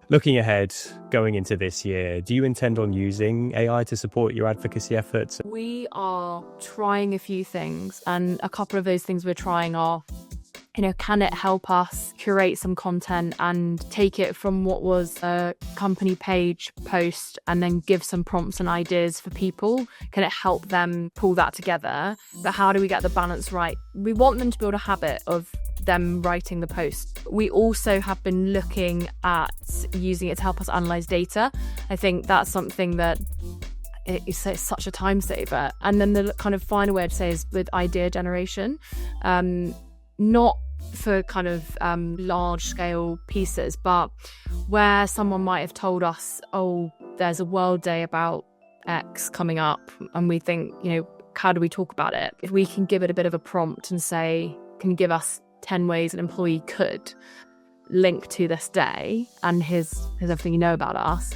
Looking ahead, going into this year, do you intend on using AI to support your advocacy efforts? We are trying a few things, and a couple of those things we're trying are, can it help us curate some content and take it from what was a company page post and then give some prompts and ideas for people? Can it help them pull that together? But how do we get the balance right? We want them to build a habit of them writing the post. We also have been looking at using it to help us analyze data. I think that's something that it's such a time saver. And then the kind of final way I'd say is with idea generation, not for kind of large scale pieces, but where someone might have told us, oh, there's a World Day about X coming up, and we think, how do we talk about it? If we can give it a bit of a prompt and say, can you give us 10 ways an employee could link to this day, and here's everything you know about us,